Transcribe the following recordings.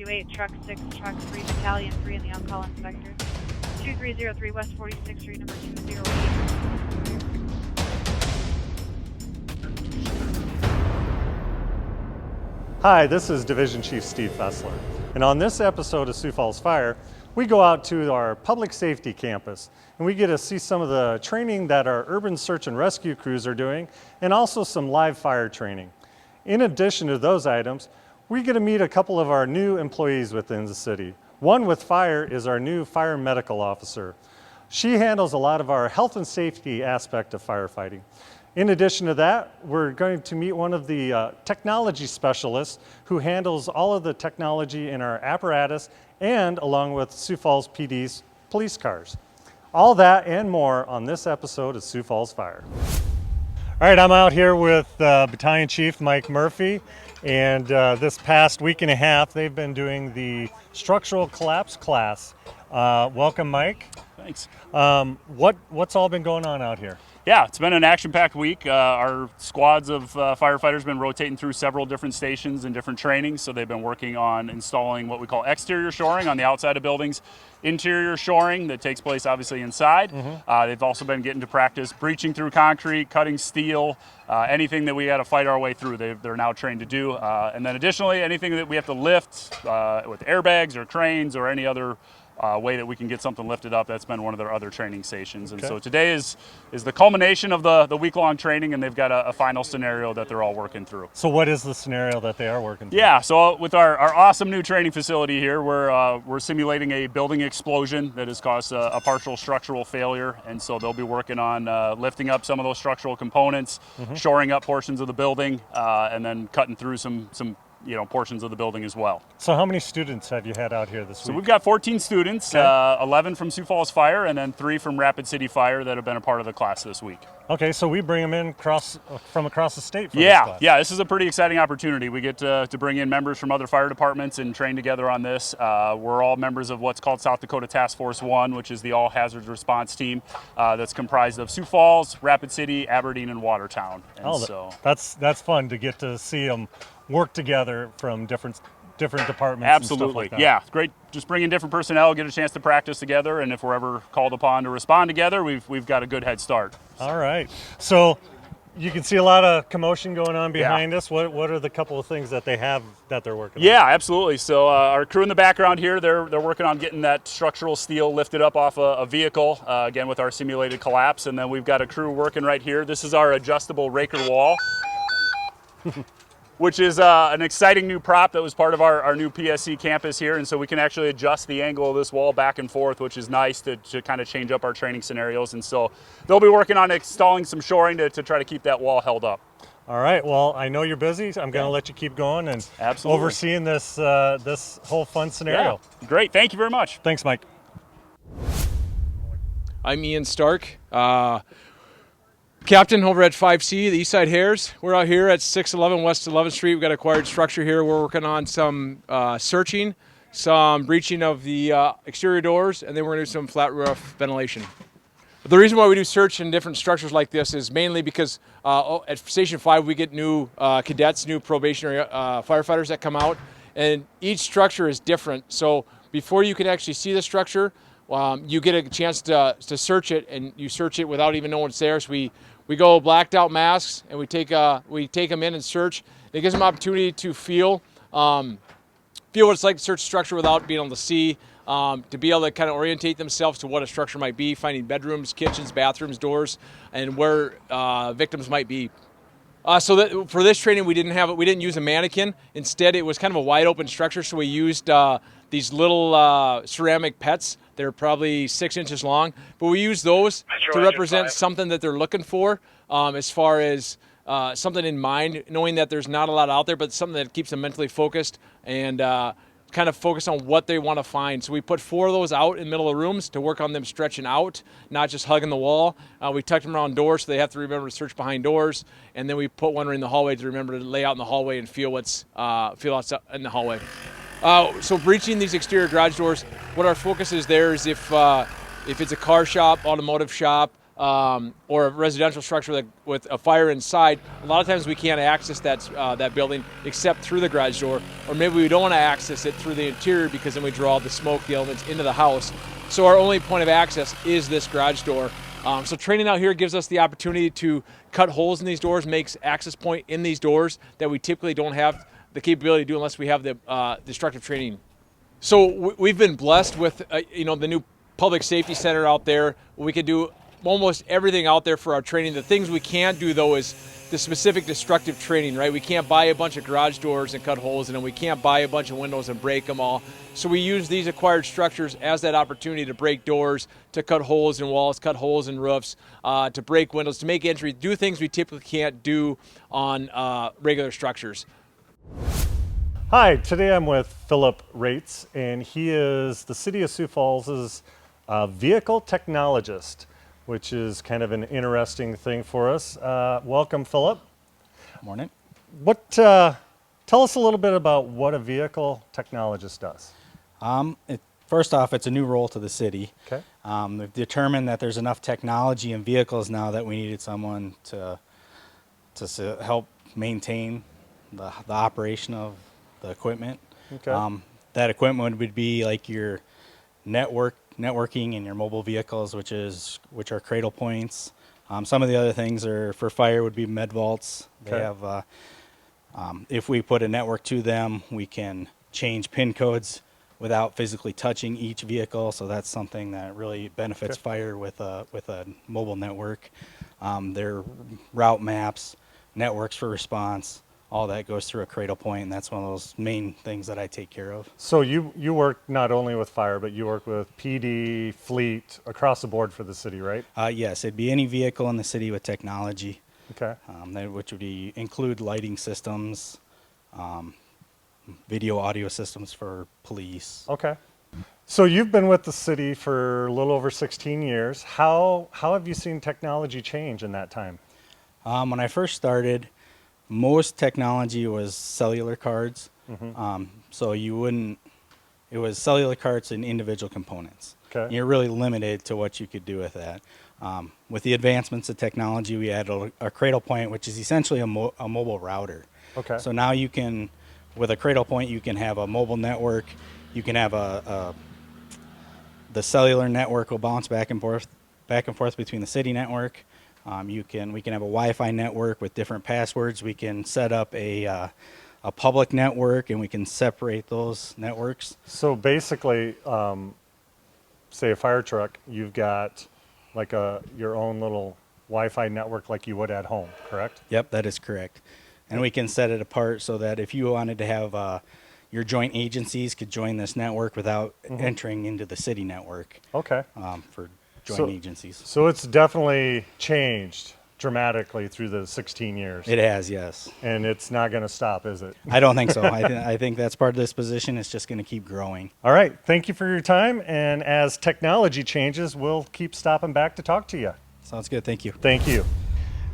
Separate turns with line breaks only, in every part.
228, truck 6, truck 3, battalion 3, and the on-call inspector. 2303 West 46th Street, number 208.
Hi, this is Division Chief Steve Fessler, and on this episode of Sioux Falls Fire, we go out to our public safety campus and we get to see some of the training that our urban search and rescue crews are doing, and also some live fire training. In addition to those items, we get to meet a couple of our new employees within the city. One with fire is our new fire medical officer. She handles a lot of our health and safety aspect of firefighting. In addition to that, we're going to meet one of the technology specialists who handles all of the technology in our apparatus and along with Sioux Falls PD's police cars. All that and more on this episode of Sioux Falls Fire. All right, I'm out here with Battalion Chief Mike Murphy, and this past week and a half, they've been doing the structural collapse class. Welcome, Mike.
Thanks.
What's all been going on out here?
Yeah, it's been an action-packed week. Our squads of firefighters have been rotating through several different stations and different trainings. So they've been working on installing what we call exterior shoring on the outside of buildings, interior shoring that takes place obviously inside. They've also been getting to practice breaching through concrete, cutting steel, anything that we got to fight our way through, they're now trained to do. And then additionally, anything that we have to lift with airbags or cranes or any other way that we can get something lifted up, that's been one of their other training stations. And so today is the culmination of the week-long training, and they've got a final scenario that they're all working through.
So what is the scenario that they are working through?
Yeah, so with our awesome new training facility here, we're simulating a building explosion that has caused a partial structural failure, and so they'll be working on lifting up some of those structural components, shoring up portions of the building, and then cutting through some portions of the building as well.
So how many students have you had out here this week?
So we've got 14 students, 11 from Sioux Falls Fire, and then 3 from Rapid City Fire that have been a part of the class this week.
Okay, so we bring them in from across the state for this class.
Yeah, this is a pretty exciting opportunity. We get to bring in members from other fire departments and train together on this. We're all members of what's called South Dakota Task Force 1, which is the all hazards response team that's comprised of Sioux Falls, Rapid City, Aberdeen, and Watertown. And
that's fun to get to see them work together from different departments.
Absolutely.
And stuff like that.
Yeah, great. Just bring in different personnel, get a chance to practice together, and if we're ever called upon to respond together, we've got a good head start.
All right. So you can see a lot of commotion going on behind us. What are the couple of things that they have that they're working on?
Yeah, absolutely. So our crew in the background here, they're working on getting that structural steel lifted up off a vehicle, again with our simulated collapse, and then we've got a crew working right here. This is our adjustable raker wall. Which is an exciting new prop that was part of our new PSC campus here. And so we can actually adjust the angle of this wall back and forth, which is nice to kind of change up our training scenarios. And so they'll be working on installing some shoring to try to keep that wall held up.
All right, well, I know you're busy. I'm going to let you keep going and overseeing this whole fun scenario.
Yeah, great, thank you very much.
Thanks, Mike.
I'm Ian Stark. Captain over at 5C, the Eastside Hares. We're out here at 611 West 11th Street. We've got acquired structure here. We're working on some searching, some breaching of the exterior doors, and then we're going to do some flat roof ventilation. But the reason why we do search in different structures like this is mainly because at Station 5 we get new cadets, new probationary firefighters that come out, and each structure is different. So before you can actually see the structure, you get a chance to search it, and you search it without even knowing it's there. So we go blacked out masks, and we take them in and search. It gives them opportunity to feel what it's like to search a structure without being able to see, to be able to kind of orientate themselves to what a structure might be, finding bedrooms, kitchens, bathrooms, doors, and where victims might be. So for this training, we didn't use a mannequin. Instead, it was kind of a wide open structure. So we used these little ceramic pets. They're probably 6 inches long, but we use those to represent something that they're looking for, as far as something in mind, knowing that there's not a lot out there, but something that keeps them mentally focused and kind of focus on what they want to find. So we put 4 of those out in the middle of rooms to work on them stretching out, not just hugging the wall. We tucked them around doors so they have to remember to search behind doors, and then we put one in the hallway to remember to lay out in the hallway and feel outside in the hallway. So breaching these exterior garage doors, what our focus is there is if it's a car shop, automotive shop, or a residential structure with a fire inside, a lot of times we can't access that building except through the garage door, or maybe we don't want to access it through the interior because then we draw the smoke, the elements into the house. So our only point of access is this garage door. So training out here gives us the opportunity to cut holes in these doors, makes access point in these doors that we typically don't have the capability to do unless we have the destructive training. So we've been blessed with the new public safety center out there. We can do almost everything out there for our training. The things we can't do though is the specific destructive training, right? We can't buy a bunch of garage doors and cut holes in them. We can't buy a bunch of windows and break them all. So we use these acquired structures as that opportunity to break doors, to cut holes in walls, cut holes in roofs, to break windows, to make entry, do things we typically can't do on regular structures.
Hi, today I'm with Philip Rates, and he is the City of Sioux Falls' vehicle technologist, which is kind of an interesting thing for us. Welcome, Philip.
Morning.
Tell us a little bit about what a vehicle technologist does.
First off, it's a new role to the city.
Okay.
They've determined that there's enough technology in vehicles now that we needed someone to help maintain the operation of the equipment.
Okay.
That equipment would be like your networking in your mobile vehicles, which are cradle points. Some of the other things are for fire would be med vaults. They
Okay.
have, if we put a network to them, we can change pin codes without physically touching each vehicle. So that's something that really benefits
Okay.
fire with a mobile network. Their route maps, networks for response, all that goes through a cradle point, and that's one of those main things that I take care of.
So you work not only with fire, but you work with PD, fleet, across the board for the city, right?
Yes, it'd be any vehicle in the city with technology,
Okay.
which would include lighting systems, video audio systems for police.
Okay. So you've been with the city for a little over 16 years. How have you seen technology change in that time?
When I first started, most technology was cellular cards. So it was cellular cards and individual components.
Okay.
You're really limited to what you could do with that. With the advancements of technology, we added a cradle point, which is essentially a mobile router.
Okay.
So now you can, with a cradle point, you can have a mobile network. You can have the cellular network will bounce back and forth between the city network. We can have a Wi-Fi network with different passwords. We can set up a public network, and we can separate those networks.
So basically, say a fire truck, you've got like your own little Wi-Fi network like you would at home, correct?
Yep, that is correct. And we can set it apart so that if you wanted to have your joint agencies could join this network without entering into the city network
Okay.
for joint agencies.
So it's definitely changed dramatically through the 16 years.
It has, yes.
And it's not going to stop, is it?
I don't think so. I think that's part of this position. It's just going to keep growing.
All right. Thank you for your time. And as technology changes, we'll keep stopping back to talk to you.
Sounds good. Thank you.
Thank you.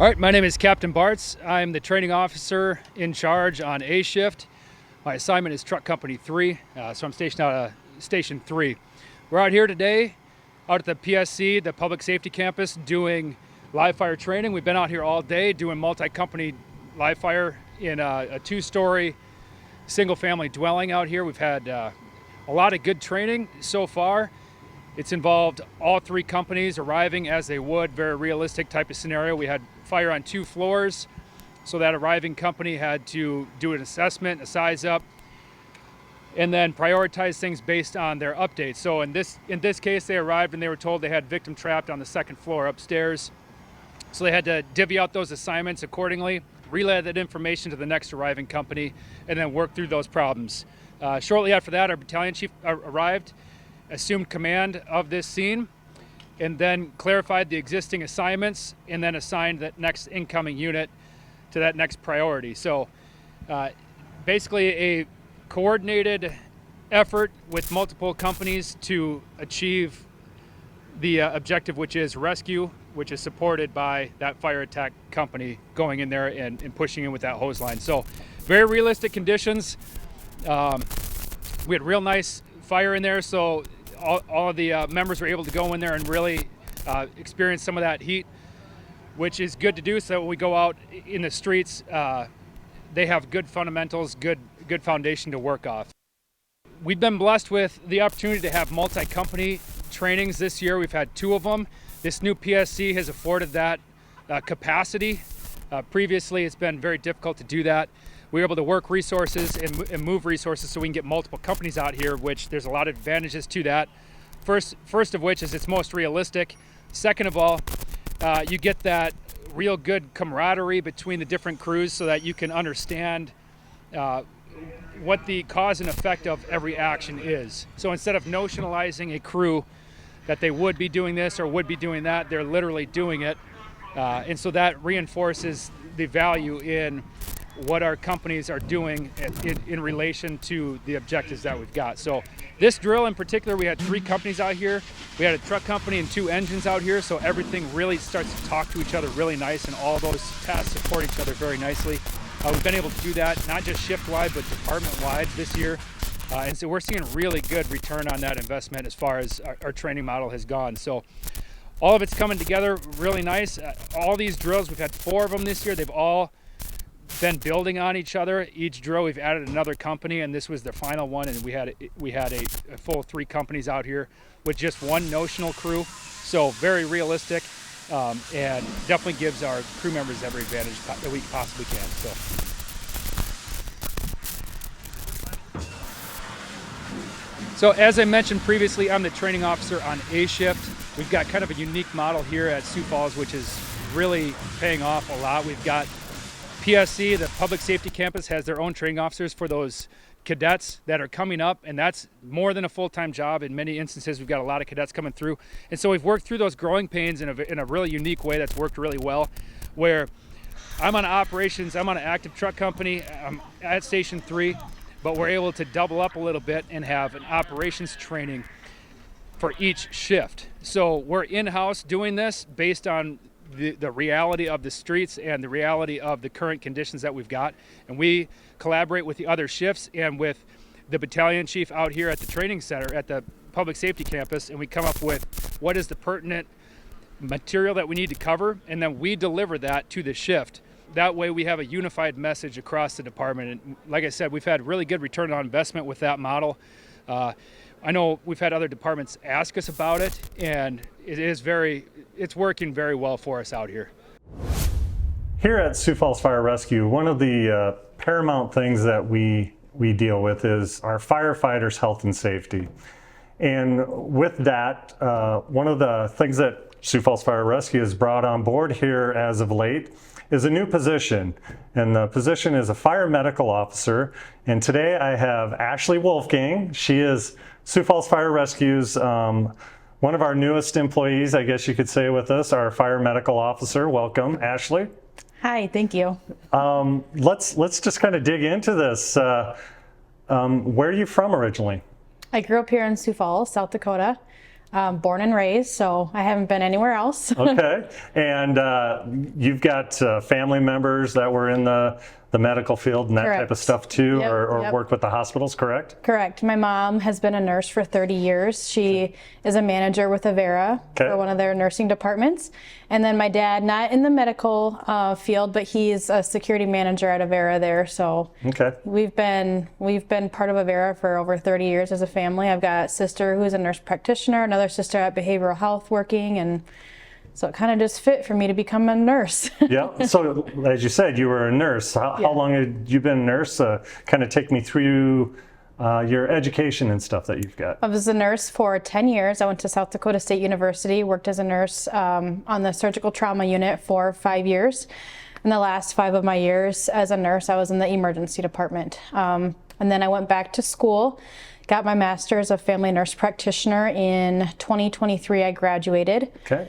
All right, my name is Captain Bartz. I'm the training officer in charge on A shift. My assignment is Truck Company 3, so I'm stationed out of Station 3. We're out here today, out at the PSC, the Public Safety Campus, doing live fire training. We've been out here all day doing multi-company live fire in a two-story single-family dwelling out here. We've had a lot of good training so far. It's involved all three companies arriving as they would, very realistic type of scenario. We had fire on 2 floors, so that arriving company had to do an assessment, a size up, and then prioritize things based on their updates. So in this case, they arrived and they were told they had victim trapped on the 2nd floor upstairs. So they had to divvy out those assignments accordingly, relay that information to the next arriving company, and then work through those problems. Shortly after that, our battalion chief arrived, assumed command of this scene, and then clarified the existing assignments, and then assigned that next incoming unit to that next priority. So basically a coordinated effort with multiple companies to achieve the objective, which is rescue, which is supported by that fire attack company going in there and pushing in with that hose line. So very realistic conditions. We had real nice fire in there, so all of the members were able to go in there and really experience some of that heat, which is good to do so that when we go out in the streets, they have good fundamentals, good foundation to work off. We've been blessed with the opportunity to have multi-company trainings this year. We've had 2 of them. This new PSC has afforded that capacity. Previously, it's been very difficult to do that. We were able to work resources and move resources so we can get multiple companies out here, which there's a lot of advantages to that. First of which is it's most realistic. Second of all, you get that real good camaraderie between the different crews so that you can understand what the cause and effect of every action is. So instead of notionalizing a crew that they would be doing this or would be doing that, they're literally doing it. And so that reinforces the value in what our companies are doing in relation to the objectives that we've got. So this drill in particular, we had 3 companies out here. We had a truck company and 2 engines out here, so everything really starts to talk to each other really nice, and all those tasks support each other very nicely. We've been able to do that not just shift-wide, but department-wide this year. And so we're seeing really good return on that investment as far as our training model has gone. So all of it's coming together really nice. All these drills, we've had 4 of them this year. They've all been building on each other. Each drill we've added another company, and this was the final one, and we had a full 3 companies out here with just 1 notional crew. So very realistic, and definitely gives our crew members every advantage that we possibly can. So as I mentioned previously, I'm the training officer on A shift. We've got kind of a unique model here at Sioux Falls, which is really paying off a lot. We've got PSC, the Public Safety Campus, has their own training officers for those cadets that are coming up, and that's more than a full-time job. In many instances, we've got a lot of cadets coming through, and so we've worked through those growing pains in a really unique way that's worked really well, where I'm on operations, I'm on an active truck company, I'm at Station 3, but we're able to double up a little bit and have an operations training for each shift. So we're in-house doing this based on the reality of the streets and the reality of the current conditions that we've got, and we collaborate with the other shifts and with the battalion chief out here at the training center at the Public Safety Campus, and we come up with what is the pertinent material that we need to cover, and then we deliver that to the shift. That way we have a unified message across the department, and like I said, we've had really good return on investment with that model. I know we've had other departments ask us about it, and it's working very well for us out here.
Here at Sioux Falls Fire Rescue, one of the paramount things that we deal with is our firefighters' health and safety. And with that, one of the things that Sioux Falls Fire Rescue has brought on board here as of late is a new position. And the position is a fire medical officer. And today I have Ashley Wolfgang. She is Sioux Falls Fire Rescue's one of our newest employees, I guess you could say, with us, our fire medical officer. Welcome, Ashley.
Hi, thank you.
Let's just kind of dig into this. Where are you from originally?
I grew up here in Sioux Falls, South Dakota, born and raised, so I haven't been anywhere else.
Okay, and you've got family members that were in the medical field and that
Correct.
type of stuff too,
Yep,
or
yep.
work with the hospitals, correct?
Correct. My mom has been a nurse for 30 years. She is a manager with Avera
Okay.
for one of their nursing departments. And then my dad, not in the medical field, but he's a security manager at Avera there. So
Okay.
we've been part of Avera for over 30 years as a family. I've got a sister who's a nurse practitioner, another sister at behavioral health working, and so it kind of just fit for me to become a nurse.
Yeah. So as you said, you were a nurse. How long had you been a nurse? Kind of take me through your education and stuff that you've got.
I was a nurse for 10 years. I went to South Dakota State University, worked as a nurse on the surgical trauma unit for 5 years. In the last 5 of my years as a nurse, I was in the emergency department. And then I went back to school, got my master's of family nurse practitioner. In 2023, I graduated.
Okay.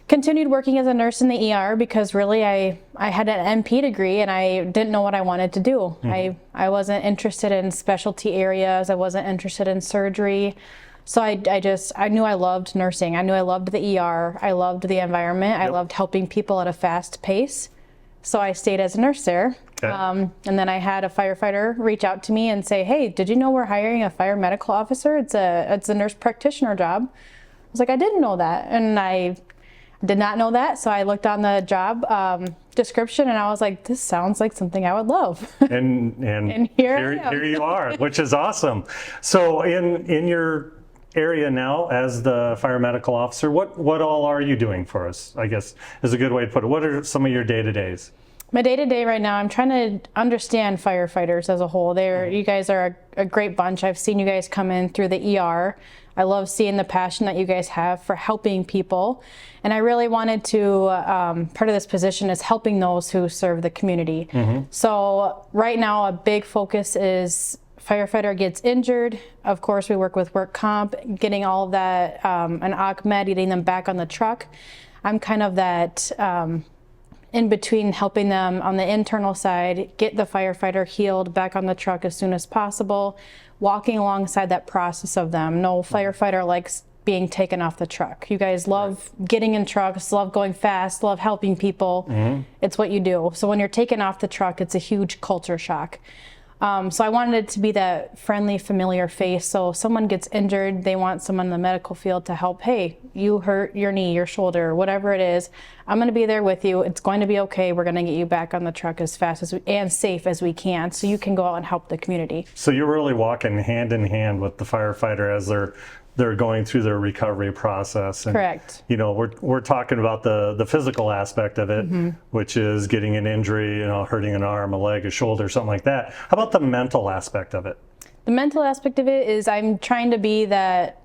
Continued working as a nurse in the ER because really I had an NP degree and I didn't know what I wanted to do. I wasn't interested in specialty areas. I wasn't interested in surgery. So I knew I loved nursing. I knew I loved the ER. I loved the environment. I loved helping people at a fast pace. So I stayed as a nurse there.
Okay.
And then I had a firefighter reach out to me and say, "Hey, did you know we're hiring a fire medical officer? It's a nurse practitioner job." I was like, "I didn't know that." And I Did not know that, so I looked on the job description and I was like, this sounds like something I would love.
And here you are, which is awesome. So in your area now as the fire medical officer, what all are you doing for us, I guess is a good way to put it. What are some of your day-to-days?
My day-to-day right now, I'm trying to understand firefighters as a whole. You guys are a great bunch. I've seen you guys come in through the ER. I love seeing the passion that you guys have for helping people. And I really wanted to, part of this position is helping those who serve the community. So right now, a big focus is firefighter gets injured. Of course, we work with work comp, getting all of that, an OCMED, getting them back on the truck. I'm kind of that in between, helping them on the internal side, get the firefighter healed back on the truck as soon as possible, walking alongside that process of them. No firefighter likes being taken off the truck. You guys love getting in trucks, love going fast, love helping people. It's what you do. So when you're taken off the truck, it's a huge culture shock. So I wanted it to be that friendly, familiar face. So if someone gets injured, they want someone in the medical field to help. Hey, you hurt your knee, your shoulder, whatever it is. I'm going to be there with you. It's going to be okay. We're going to get you back on the truck as fast and safe as we can, so you can go out and help the community.
So you're really walking hand in hand with the firefighter as they're going through their recovery process. And,
correct.
You know, we're talking about the physical aspect of it, which is getting an injury, you know, hurting an arm, a leg, a shoulder, something like that. How about the mental aspect of it?
The mental aspect of it is I'm trying to be that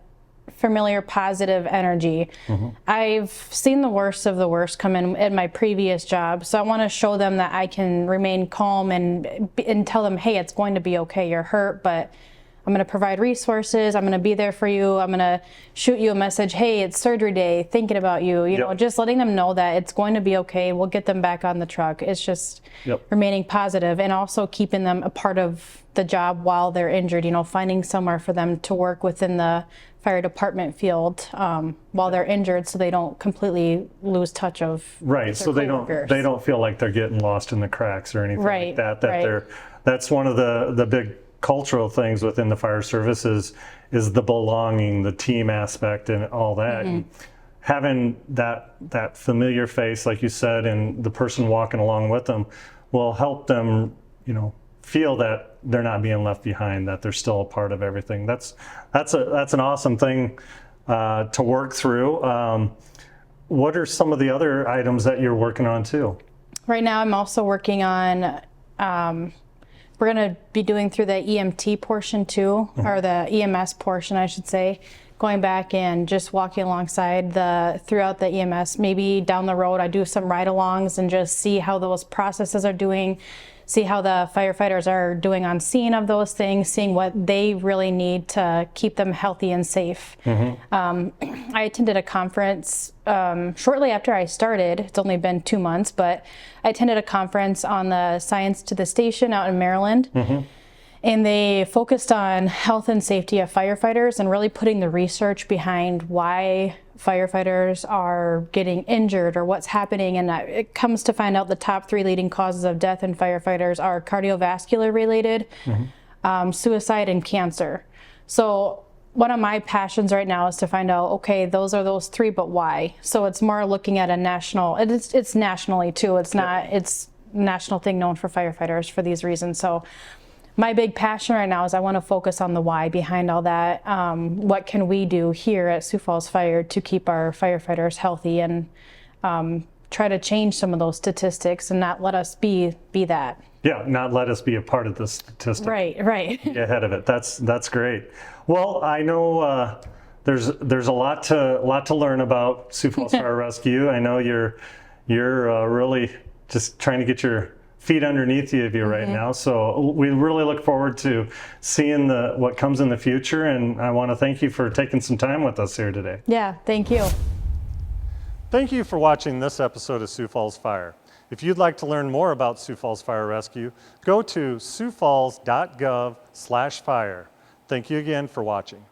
familiar, positive energy. I've seen the worst of the worst come in at my previous job, so I want to show them that I can remain calm and tell them, hey, it's going to be okay. You're hurt, but I'm going to provide resources. I'm going to be there for you. I'm going to shoot you a message. Hey, it's surgery day. Thinking about you. You know, just letting them know that it's going to be okay. We'll get them back on the truck. It's just remaining positive and also keeping them a part of the job while they're injured. You know, finding somewhere for them to work within the fire department field while they're injured, so they don't completely lose touch of
so they don't feel like they're getting lost in the cracks or anything like that. That's one of the big cultural things within the fire service is the belonging, the team aspect, and all that. And having that familiar face, like you said, and the person walking along with them will help them, you know, feel that they're not being left behind, that they're still a part of everything. That's an awesome thing to work through. What are some of the other items that you're working on too? Right
now, I'm also working on. We're going to be doing through the EMT portion too, or the EMS portion, I should say, going back and just walking alongside throughout the EMS. Maybe down the road, I do some ride-alongs and just see how those processes are doing, see how the firefighters are doing on scene of those things, seeing what they really need to keep them healthy and safe. I attended a conference shortly after I started. It's only been 2 months, but I attended a conference on the Science to the Station out in Maryland. And they focused on health and safety of firefighters and really putting the research behind why firefighters are getting injured or what's happening. And it comes to find out the top 3 leading causes of death in firefighters are cardiovascular related, suicide, and cancer. So one of my passions right now is to find out, okay, those are those 3, but why? So it's more looking at a national, it's nationally too. It's not, it's a national thing known for firefighters for these reasons. So my big passion right now is I want to focus on the why behind all that. What can we do here at Sioux Falls Fire to keep our firefighters healthy and try to change some of those statistics and not let us be that. Yeah, not let us be a part of the statistic. Right. Get ahead of it. That's great. Well, I know there's a lot to learn about Sioux Falls Fire Rescue. I know you're really just trying to get your feet underneath you right now. So we really look forward to seeing what comes in the future. And I want to thank you for taking some time with us here today. Yeah, thank you. Thank you for watching this episode of Sioux Falls Fire. If you'd like to learn more about Sioux Falls Fire Rescue, go to siouxfalls.gov/fire. Thank you again for watching.